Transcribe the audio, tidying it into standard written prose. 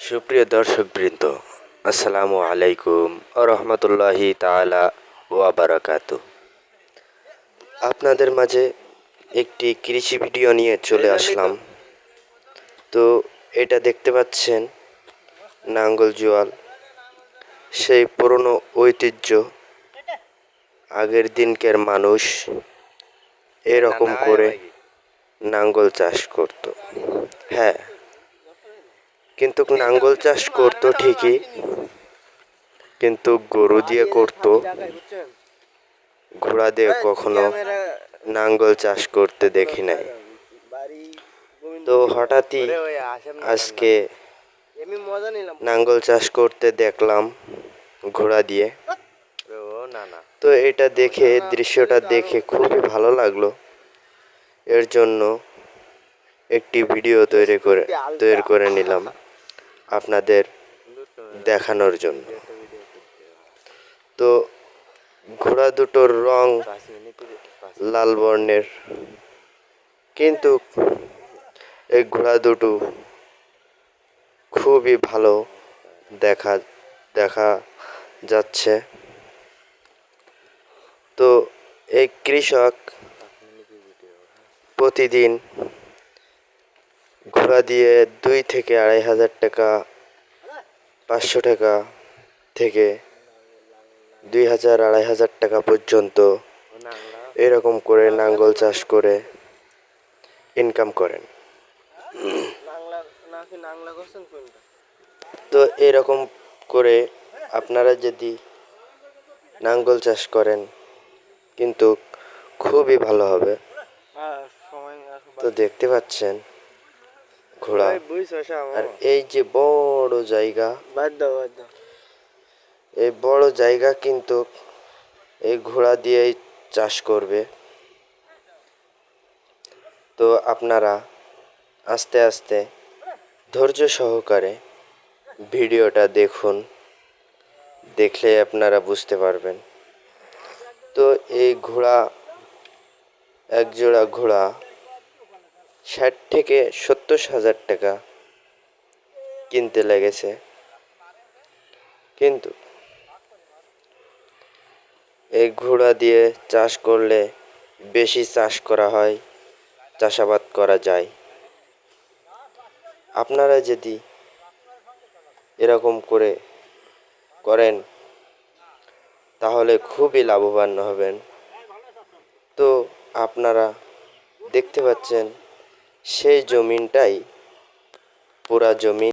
সুপ্রিয় দর্শকবৃন্দ, আসসালামু আলাইকুম রহমতুল্লাহি তাআলা ওয়া বারাকাতু। আপনাদের মাঝে একটি কৃষি ভিডিও নিয়ে চলে আসলাম। তো এটা দেখতে পাচ্ছেন নাঙ্গল জোয়াল, সেই পুরনো ঐতিহ্য। আগের দিনকার মানুষ এরকম করে নাঙ্গল চাষ করত। হ্যাঁ, কিন্তু নাঙ্গল চাষ করতো ঠিকই, কিন্তু গরু দিয়ে করতো, ঘোড়া দিয়ে কখনো নাঙ্গল চাষ করতে দেখি নাই। তো হঠাৎই আজকে নাঙ্গল চাষ করতে দেখলাম ঘোড়া দিয়ে। তো এটা দেখে, দৃশ্যটা দেখে খুবই ভালো লাগলো। এর জন্য একটি ভিডিও তৈরি করে নিলাম আপনাদের দেখানোর জন্য। তো ঘোড়া দুটোর রং লাল বর্ণের, কিন্তু এই ঘোড়া দুটো খুবই ভালো দেখা যাচ্ছে। তো এই কৃষক প্রতিদিন ঘোড়া দিয়ে 2 থেকে 2,500 টাকা, 500 টাকা থেকে 2,000 2,500 টাকা পর্যন্ত এরকম করে নাঙ্গল চাষ করে ইনকাম করেন। তো এরকম করে আপনারা যদি নাঙ্গল চাষ করেন কিন্তু খুবই ভালো হবে। তো দেখতে পাচ্ছেন ঘোড়া, আর এই যে বড় জায়গা, এই বড় জায়গা কিন্তু এই ঘোড়া দিয়েই চাষ করবে। তো আপনারা আস্তে আস্তে ধৈর্য সহকারে ভিডিওটা দেখুন, দেখলে আপনারা বুঝতে পারবেন। তো এই ঘোড়া, এক জোড়া ঘোড়া 60 থেকে 70,000 টাকা কিনতে লেগেছে। কিন্তু এই ঘোড়া দিয়ে চাষ করলে বেশি চাষ করা হয়, চাষাবাদ করা যায়। আপনারা যদি এরকম করেন তাহলে খুবই লাভবান হবেন। তো আপনারা দেখতে পাচ্ছেন সেই জমিনটাই পুরা জমি।